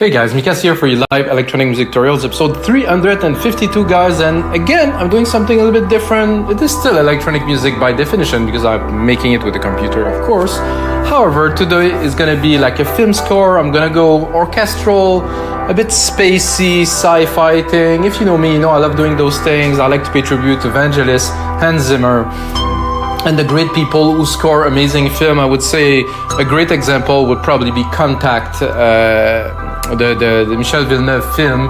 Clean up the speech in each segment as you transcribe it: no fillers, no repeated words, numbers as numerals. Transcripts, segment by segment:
Hey guys, Mikas here for your live electronic music tutorials, episode 352 guys, and again I'm doing something a little bit different. It is still electronic music by definition because I'm making it with a computer, of course. However, today is gonna be like a film score. I'm gonna go orchestral, a bit spacey, sci-fi thing. If you know me, you know I love doing those things. I like to pay tribute to evangelist Hans Zimmer and the great people who score amazing film. I would say a great example would probably be Contact, the Michel Villeneuve film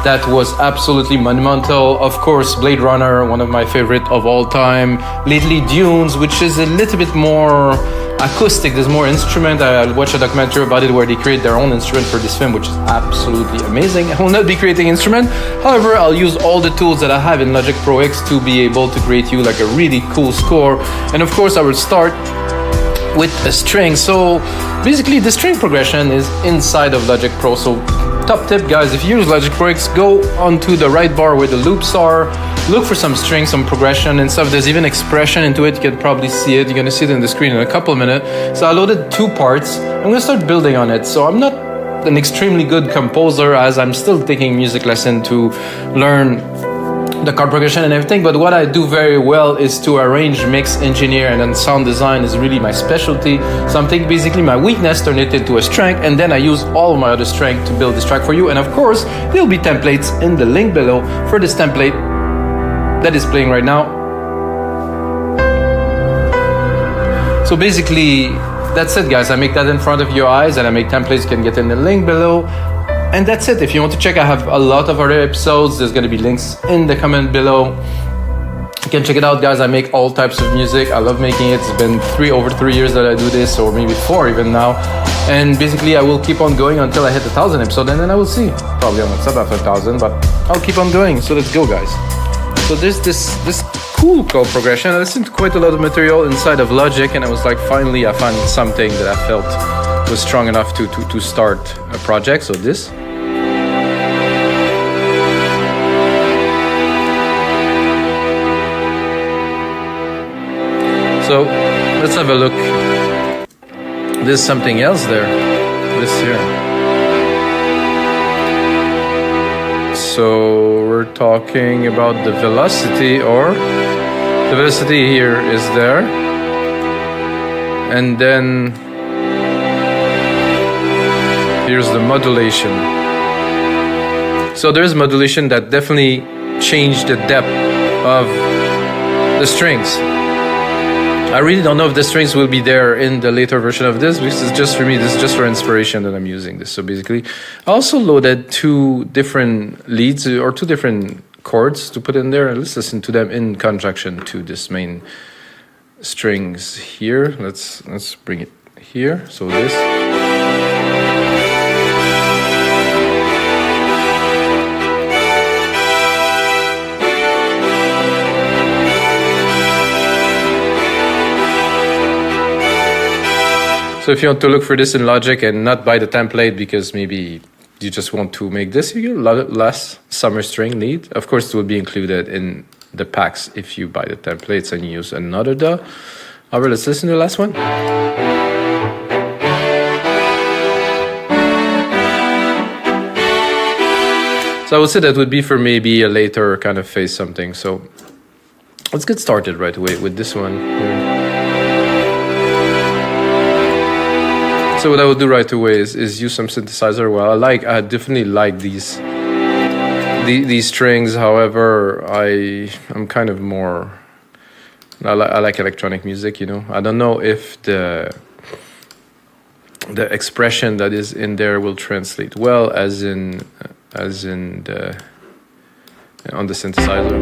that was absolutely monumental. Of course, Blade Runner, one of my favorite of all time. Lately, Dunes, which is a little bit more acoustic. There's more instrument. I watched a documentary about it where they create their own instrument for this film, which is absolutely amazing. I will not be creating instrument. However, I'll use all the tools that I have in LogicProX to be able to create you like a really cool score. And of course, I will start with a string. So basically the string progression is inside of Logic Pro. So top tip guys, if you use LogicProX, go onto the right bar where the loops are, look for some strings, some progression and stuff. There's even expression into it. You can probably see it. You're gonna see it in the screen in a couple of minutes. So I loaded 2 parts. I'm gonna start building on it. So I'm not an extremely good composer as I'm still taking music lesson to learn the chord progression and everything, but what I do very well is to arrange, mix, engineer, and then sound design is really my specialty. So I'm taking basically my weakness, turn it into a strength, and then I use all of my other strength to build this track for you. And of course, there'll be templates in the link below for this template that is playing right now. So basically, that's it guys. I make that in front of your eyes and I make templates. You can get in the link below. And that's it. If you want to check, I have a lot of other episodes. There's going to be links in the comment below. You can check it out, guys. I make all types of music. I love making it. It's been over 3 years that I do this, or maybe 4 even now. And basically, I will keep on going until I hit 1,000 episodes, and then I will see. Probably I'm not stop after 1,000, but I'll keep on going. So let's go, guys. So there's this cool chord progression. I listened to quite a lot of material inside of Logic, and I was like, finally, I found something that I felt was strong enough to start a project. So this. So let's have a look. There's something else there. This here. So we're talking about the velocity, or the velocity here is there. And then here's the modulation. So there's modulation that definitely changed the depth of the strings. I really don't know if the strings will be there in the later version of this. This is just for me. This is just for inspiration that I'm using this. So basically, I also loaded 2 different leads or 2 different chords to put in there. Let's listen to them in conjunction to this main strings here. Let's bring it here. So this. So if you want to look for this in Logic and not buy the template because maybe you just want to make this, you get a lot less summer string lead. Of course, it will be included in the packs if you buy the templates and use another DAW. Alright, let's listen to the last one. So I would say that would be for maybe a later kind of phase something. So let's get started right away with this one here. So what I would do right away is use some synthesizer. Well, I definitely like these strings. However, I'm kind of more. I like electronic music. You know, I don't know if the expression that is in there will translate well as in the on the synthesizer.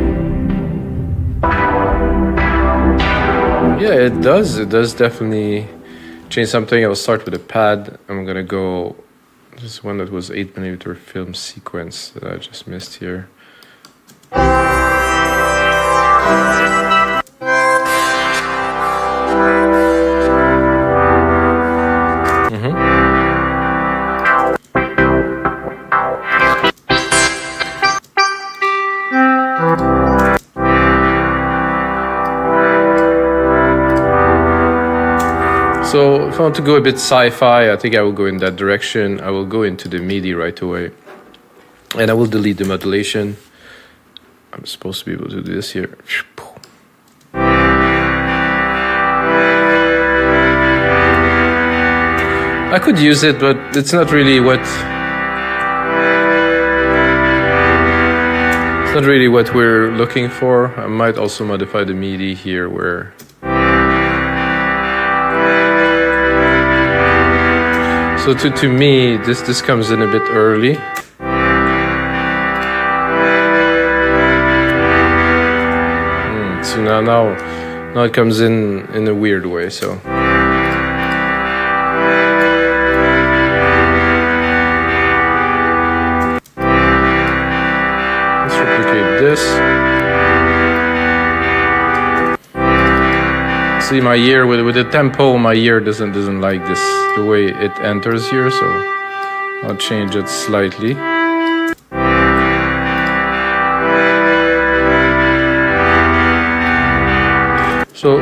Yeah, it does. It does definitely change something. I'll start with a pad. I'm gonna go this one that was 8mm film sequence that I just missed here. So if I want to go a bit sci-fi, I think I will go in that direction. I will go into the MIDI right away. And I will delete the modulation. I'm supposed to be able to do this here. I could use it, but it's not really what we're looking for. I might also modify the MIDI here where so to me this comes in a bit early. So now it comes in a weird way, so this. See, my ear with the tempo, my ear doesn't like this the way it enters here, so I'll change it slightly. So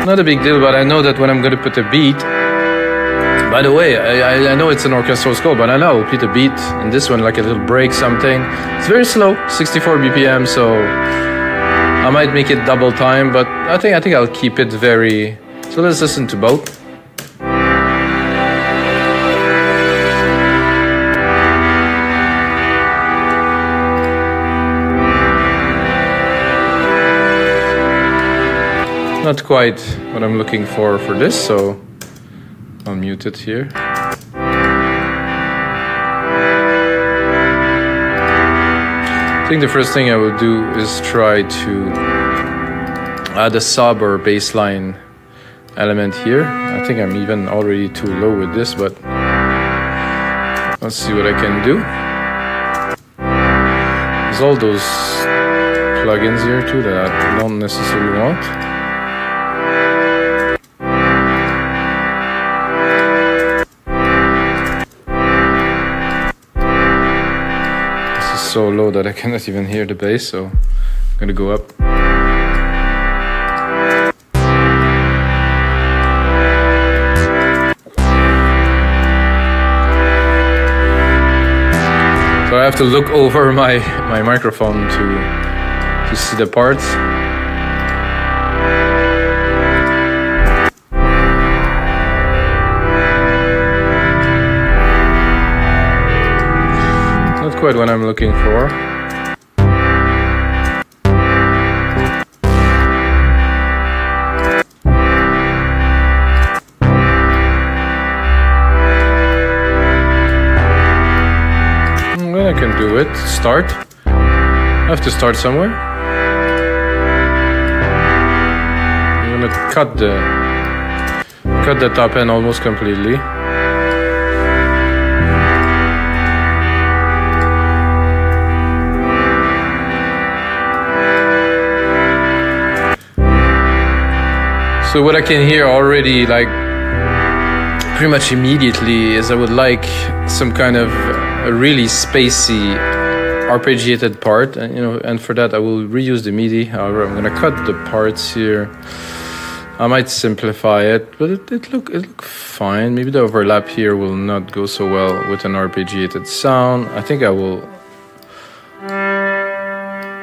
not a big deal, but I know that when I'm going to put a beat. By the way, I know it's an orchestral score, but I know I'll put a beat in this one, like a little break, something. It's very slow, 64 BPM, so I might make it double time, but I think I'll keep it very. So let's listen to both. Not quite what I'm looking for this, so I'll mute it here. I think the first thing I will do is try to add a sub or bass line element here. I think I'm even already too low with this, but let's see what I can do. There's all those plugins here too that I don't necessarily want. So low that I cannot even hear the bass, so I'm gonna go up. So I have to look over my microphone to see the parts. Quite what I'm looking for. Then I can do it. Start. I have to start somewhere. I'm gonna cut the top end almost completely. So what I can hear already, like pretty much immediately, is I would like some kind of a really spacey arpeggiated part, and for that I will reuse the MIDI. However, I'm gonna cut the parts here. I might simplify it, but it look fine. Maybe the overlap here will not go so well with an arpeggiated sound. I think I will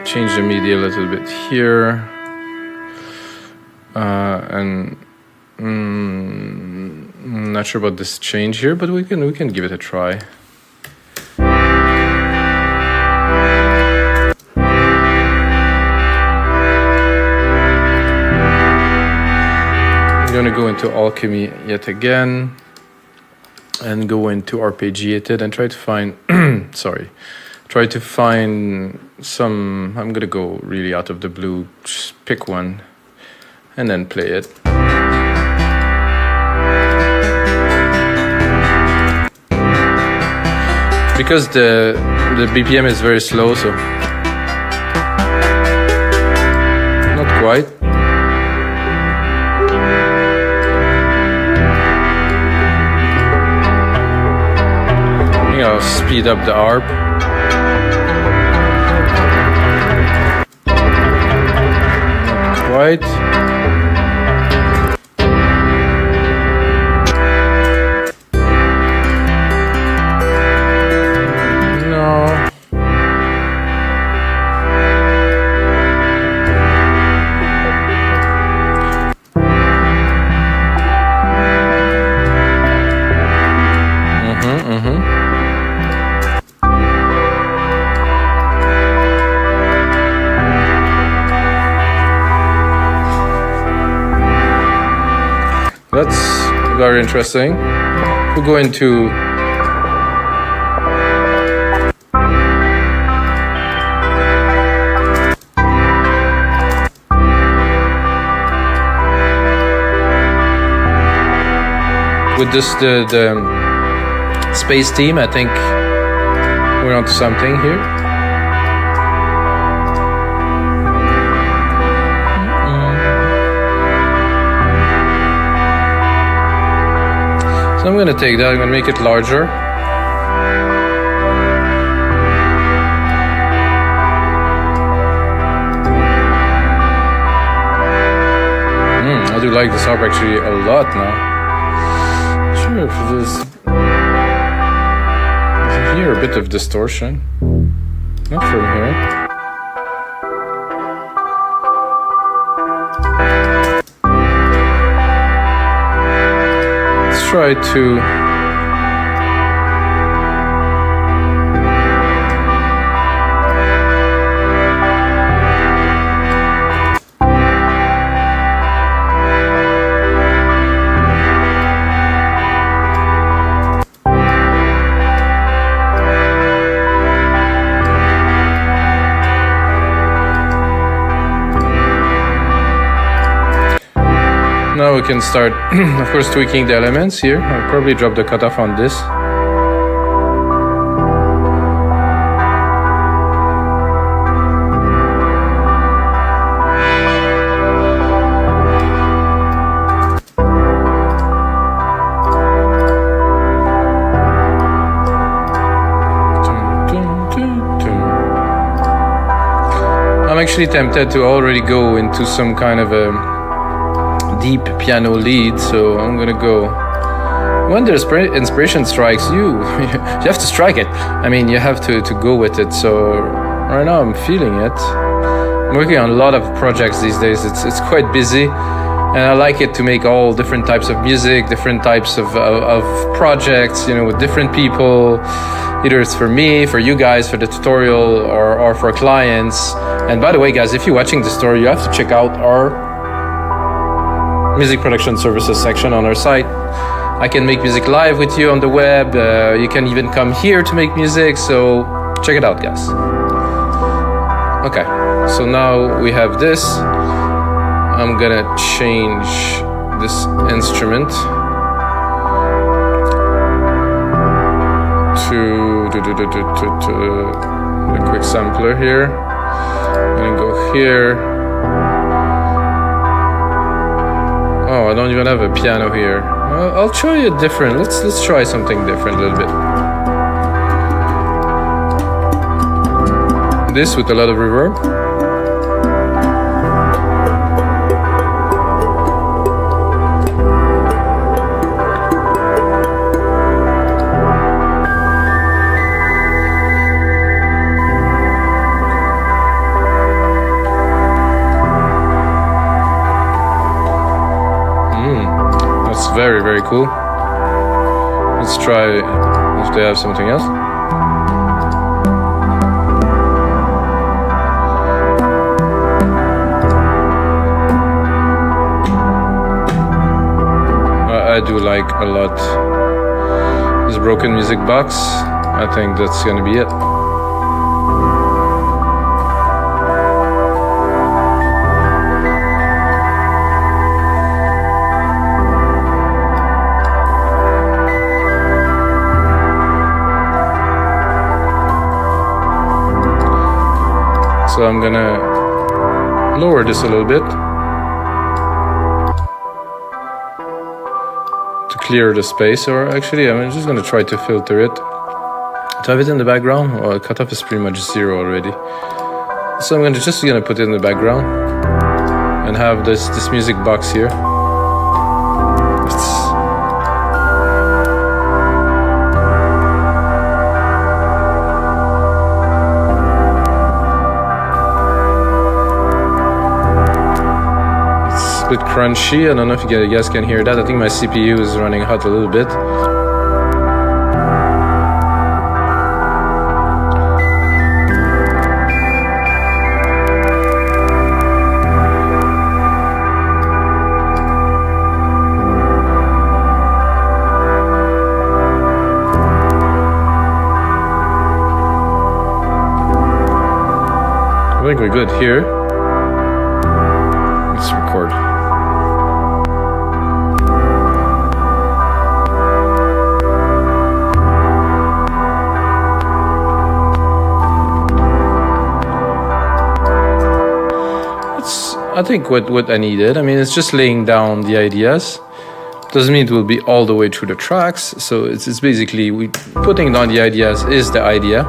change the MIDI a little bit here. And I'm not sure about this change here, but we can give it a try. I'm gonna go into Alchemy yet again and go into Arpeggiated and try to find try to find some. I'm gonna go really out of the blue, just pick one and then play it. Because the BPM is very slow, so not quite. I think I'll speed up the ARP. Not right. That's very interesting. We'll go into with this the space theme. I think we're onto something here. So I'm going to take that, I'm going to make it larger. I do like this harp actually a lot now. Sure, if it is... I hear a bit of distortion. Not from here. Try to now we can start, of course, tweaking the elements here. I'll probably drop the cutoff on this. I'm actually tempted to already go into some kind of a deep piano lead, so I'm gonna go. When the inspiration strikes you, you have to strike it. I mean, you have to go with it. So right now I'm feeling it. I'm working on a lot of projects these days. It's quite busy, and I like it to make all different types of music, different types of projects, you know, with different people. Either it's for me, for you guys, for the tutorial, or for clients. And by the way, guys, if you're watching the story, you have to check out our music production services section on our site. I can make music live with you on the web. You can even come here to make music, so check it out, guys. Okay, so now we have this. I'm gonna change this instrument to a quick sampler here. I'm gonna go here. Oh, I don't even have a piano here. I'll try it different. Let's try something different a little bit. This with a lot of reverb. Very, very cool. Let's try if they have something else. I do like a lot this broken music box. I think that's gonna be it. So I'm gonna lower this a little bit to clear the space, or actually I'm just gonna try to filter it. To have it in the background, well, cutoff is pretty much 0 already. So I'm just gonna put it in the background, and and have this music box here. It's a bit crunchy. I don't know if you guys can hear that. I think my CPU is running hot a little bit. I think we're good here. Let's record. I think what I needed. I mean, it's just laying down the ideas. Doesn't mean it will be all the way through the tracks. So it's basically putting down the ideas is the idea.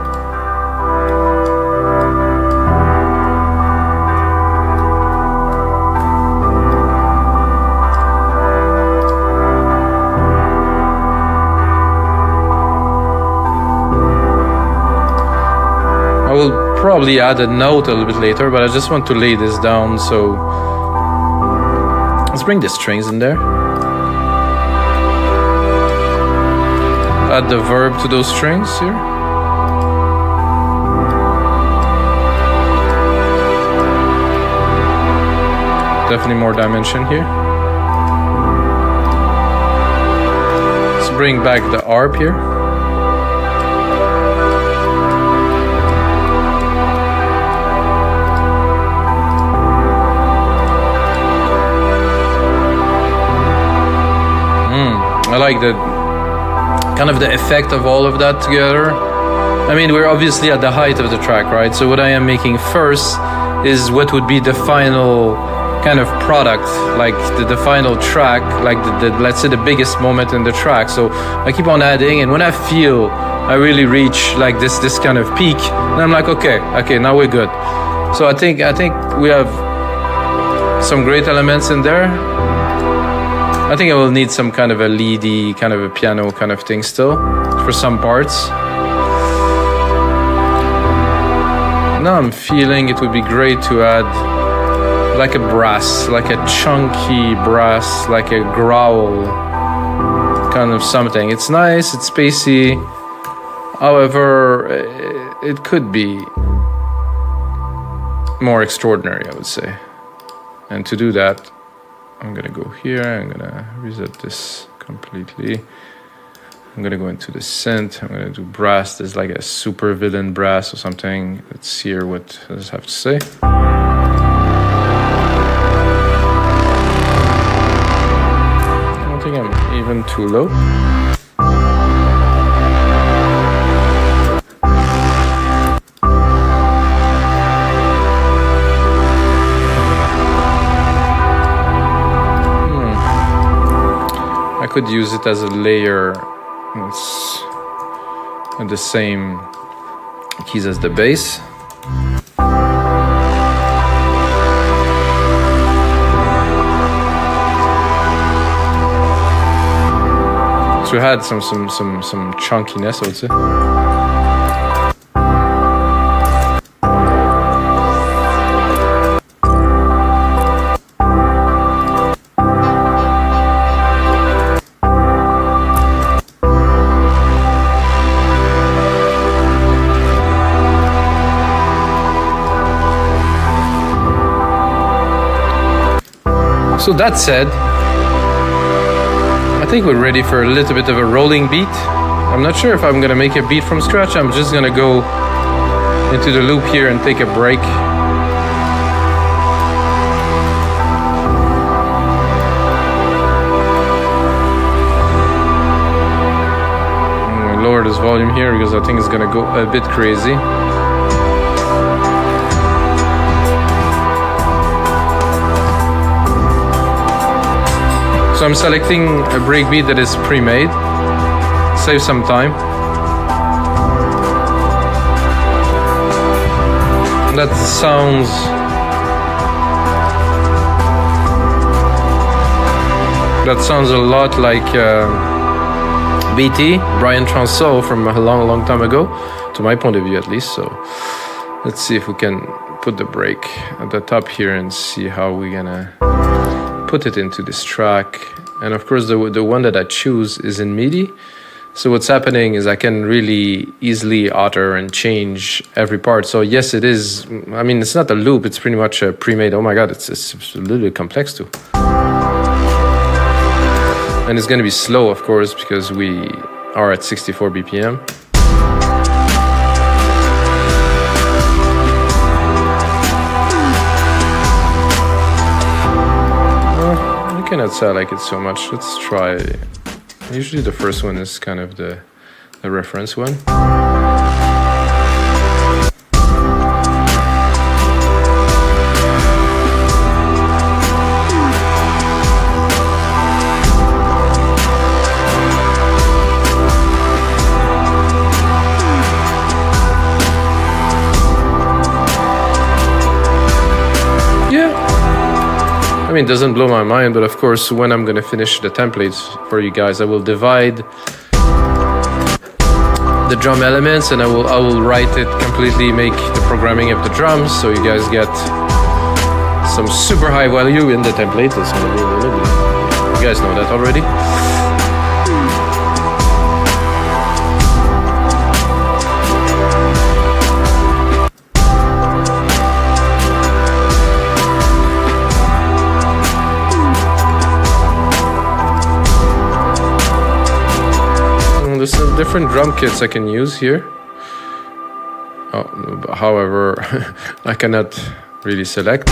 Probably add a note a little bit later, but I just want to lay this down. So let's bring the strings in there. Add the verb to those strings here. Definitely more dimension here. Let's bring back the arp here. I like the kind of the effect of all of that together. I mean, we're obviously at the height of the track, right? So what I am making first is what would be the final kind of product, like the final track, like the let's say the biggest moment in the track. So I keep on adding, and when I feel I really reach like this kind of peak, then I'm like, okay, now we're good. So I think we have some great elements in there. I think I will need some kind of a leady, kind of a piano kind of thing still for some parts. Now I'm feeling it would be great to add like a brass, like a chunky brass, like a growl kind of something. It's nice, it's spacey. However, it could be more extraordinary, I would say. And to do that, I'm gonna go here, I'm gonna reset this completely. I'm gonna go into the synth, I'm gonna do brass. There's like a super villain brass or something. Let's hear what does it have to say. I don't think I'm even too low. I could use it as a layer. It's at the same keys as the bass. So it had some chunkiness, I would say. So that said, I think we're ready for a little bit of a rolling beat. I'm not sure if I'm gonna make a beat from scratch. I'm just gonna go into the loop here and take a break. I'm gonna lower this volume here because I think it's gonna go a bit crazy. So I'm selecting a breakbeat that is pre-made. Save some time. That sounds That sounds a lot like BT, Brian Transeau, from a long time ago, to my point of view at least. So let's see if we can put the break at the top here and see how we're gonna put it into this track. And of course the one that I choose is in MIDI. So what's happening is I can really easily alter and change every part. So yes, it is, I mean, it's not a loop, it's pretty much a pre-made. Oh my God, it's a little bit complex too. And it's going to be slow, of course, because we are at 64 BPM. I cannot say I like it so much. Let's try. Usually the first one is kind of the reference one. I mean, it doesn't blow my mind, but of course, when I'm gonna finish the templates for you guys, I will divide the drum elements and I will write it completely, make the programming of the drums, so you guys get some super high value in the template. That's gonna be really good. You guys know that already. There's some different drum kits I can use here. Oh, however, I cannot really select.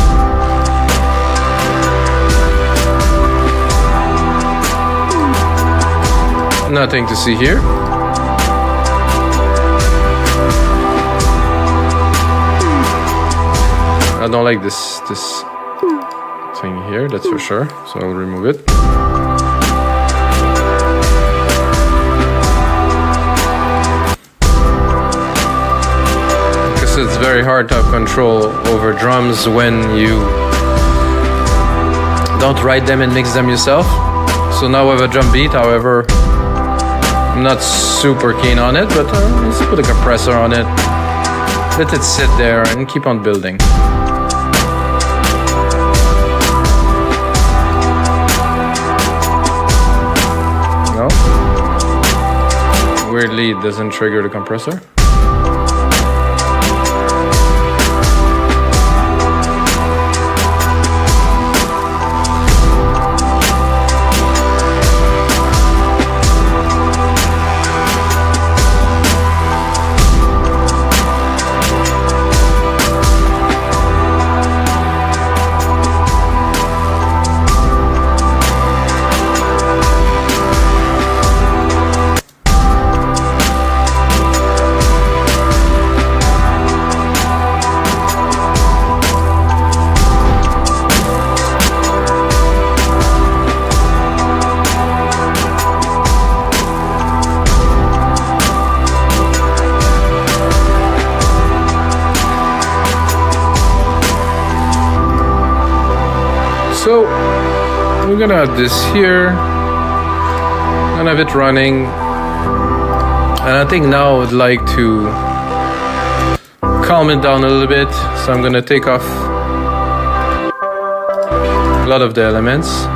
Nothing to see here. I don't like this thing here, that's for sure, so I'll remove it. It's very hard to have control over drums when you don't write them and mix them yourself. So now we have a drum beat, however, I'm not super keen on it, but let's put a compressor on it, let it sit there and keep on building. No? Weirdly, it doesn't trigger the compressor. So we're gonna add this here and have it running. And I think now I would like to calm it down a little bit. So I'm gonna take off a lot of the elements.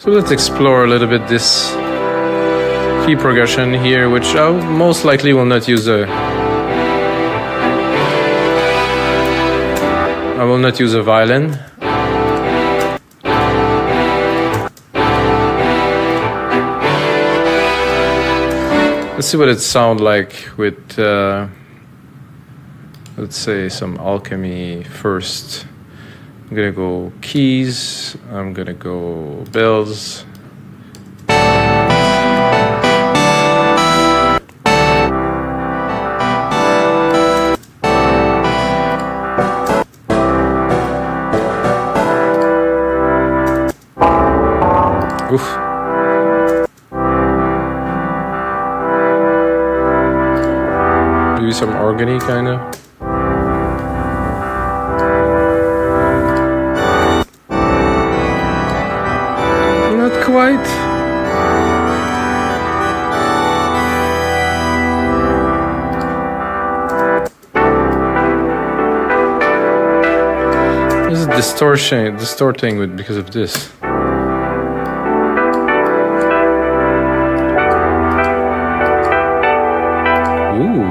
So let's explore a little bit this key progression here, which I most likely will not use a violin. Let's see what it sounds like with, let's say, some alchemy first. I'm gonna go keys, I'm gonna go bells. maybe some organy kind of. Not quite. This is distorting with because of this. Ooh,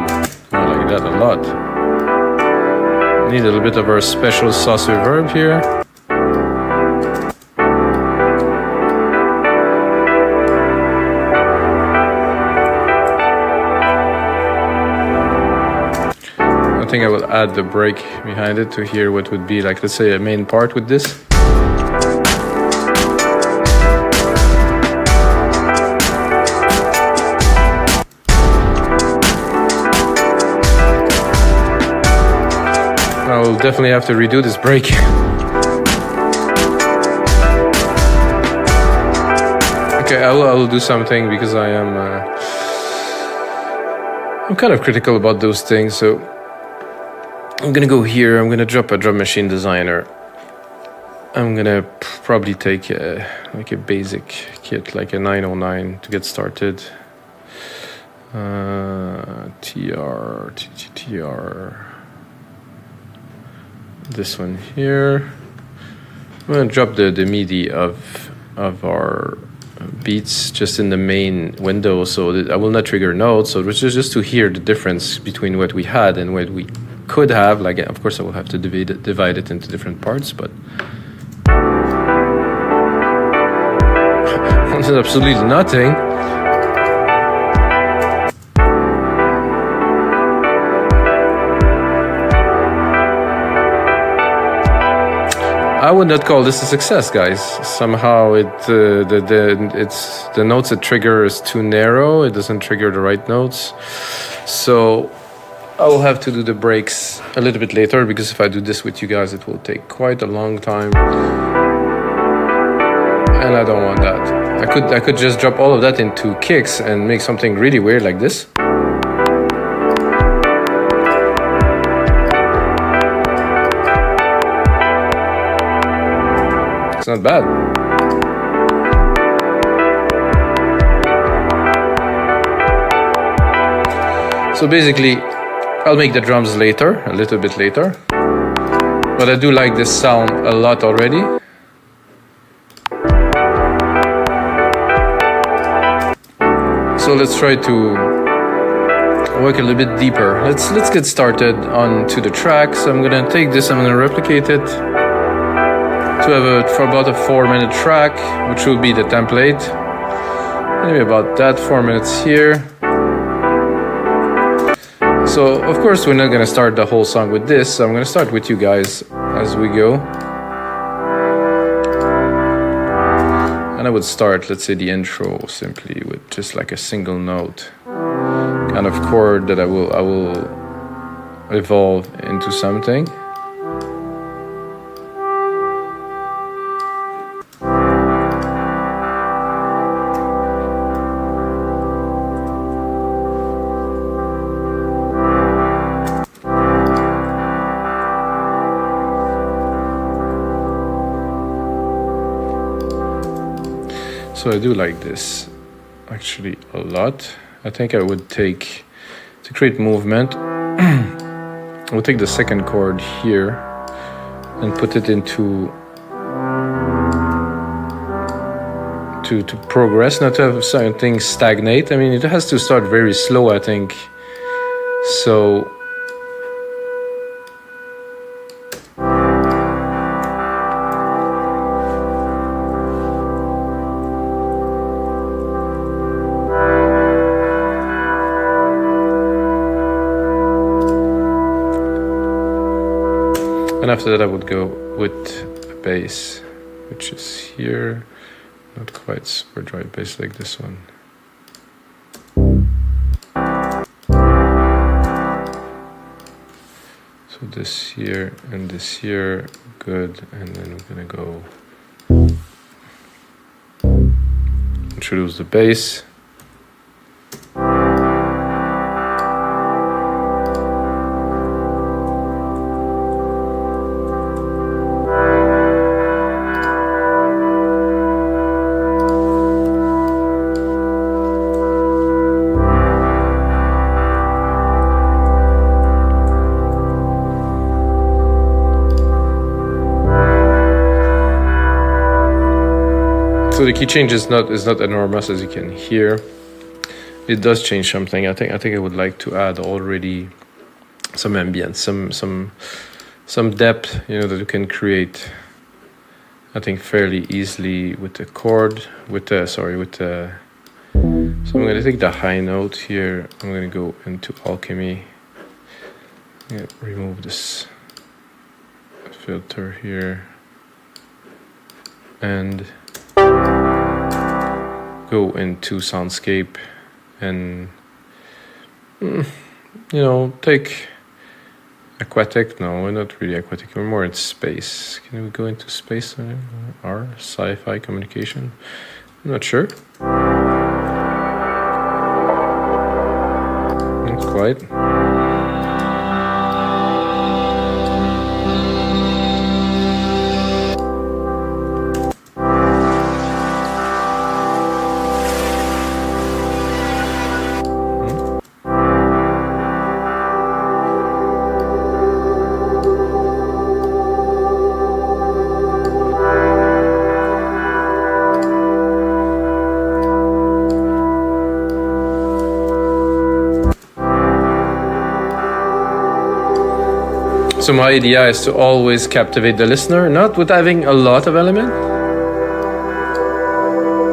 I like that a lot. Need a little bit of our special sauce reverb here. I think I will add the break behind it to hear what would be like, let's say, a main part with this. I will definitely have to redo this break. Okay, I will do something because I'm kind of critical about those things, so I'm gonna go here. I'm gonna drop a drum machine designer. I'm gonna probably take like a basic kit, like a 909 to get started. TR. This one here. I'm gonna drop the MIDI of our beats just in the main window, so that I will not trigger notes. So it's just to hear the difference between what we had and what we could have. Like, of course, I will have to divide it into different parts, but this is absolutely nothing. I would not call this a success, guys. Somehow the notes it triggers is too narrow. It doesn't trigger the right notes. So I will have to do the breaks a little bit later, because if I do this with you guys, it will take quite a long time. And I don't want that. I could just drop all of that into kicks and make something really weird like this. It's not bad. So basically, I'll make the drums later, a little bit later. But I do like this sound a lot already. So let's try to work a little bit deeper. Let's get started onto the track. So I'm gonna take this, I'm gonna replicate it to have for about a 4-minute track, which will be the template. Maybe about that, 4 minutes here. So of course we're not gonna start the whole song with this, so I'm gonna start with you guys as we go. And I would start, let's say, the intro simply with just like a single note kind of chord that I will evolve into something. So I do like this actually a lot. I think I would take, to create movement, I would take the second chord here and put it into, to progress, not to have something stagnate. I mean, it has to start very slow, I think. So and after that I would go with a bass, which is here, not quite super dry bass like this one. So this here and this here, good, and then we're gonna go introduce the bass. the key change is not enormous, as you can hear. It does change something. I think I would like to add already some ambience, some depth, you know, that you can create, I think, fairly easily with the chord, so I'm going to take the high note here. I'm going to go into Alchemy. Remove this filter here and go into Soundscape and, you know, take aquatic. No, we're not really aquatic, we're more in space. Can we go into space? R, sci-fi communication? I'm not sure. Not quite. So my idea is to always captivate the listener, not with having a lot of element,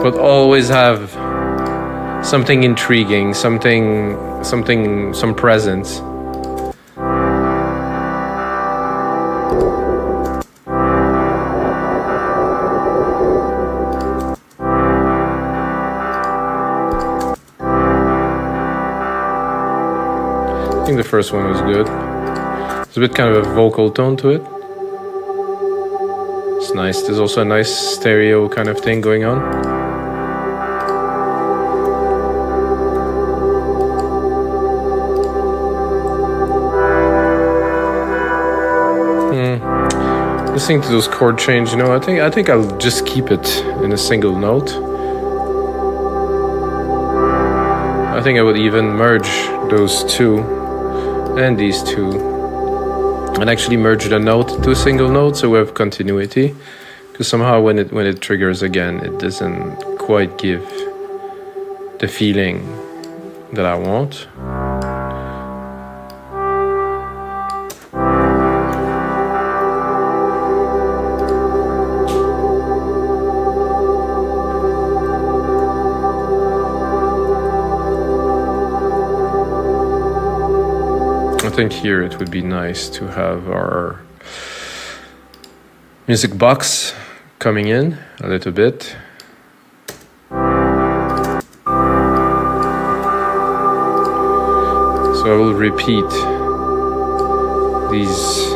but always have something intriguing, some presence. I think the first one was good. There's a bit kind of a vocal tone to it. It's nice. There's also a nice stereo kind of thing going on. Listening to those chord change, you know, I think I'll just keep it in a single note. I think I would even merge those two and these two, and actually merge the note to a single note, so we have continuity. Because somehow when it triggers again, it doesn't quite give the feeling that I want. I think here it would be nice to have our music box coming in a little bit. So I will repeat these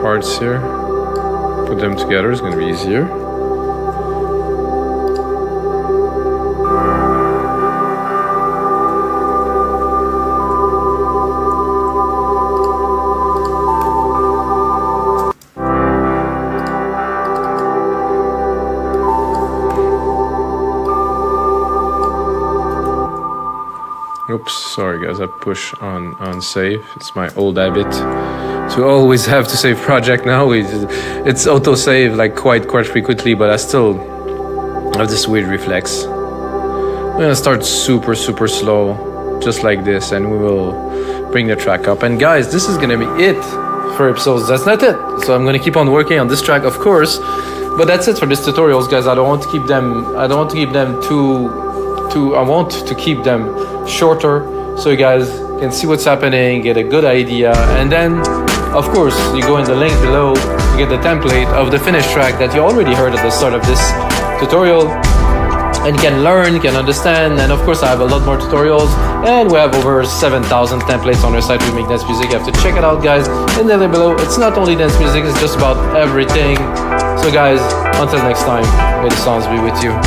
parts here, put them together, it's going to be easier. Oops, sorry guys, I push on save. It's my old habit to always have to save project now. It's auto-save like quite frequently, but I still have this weird reflex. I'm gonna start super slow, just like this, and we will bring the track up. And guys, this is gonna be it for episodes. That's not it. So I'm gonna keep on working on this track, of course, but that's it for this tutorials, guys. I want to keep them shorter, so you guys can see what's happening, get a good idea, and then of course you go in the link below to get the template of the finished track that you already heard at the start of this tutorial, and you can learn, you can understand. And of course I have a lot more tutorials, and we have over 7,000 templates on our site. We make dance music. You have to check it out, guys, in the link below. It's not only dance music, it's just about everything. So guys, until next time, may the sounds be with you.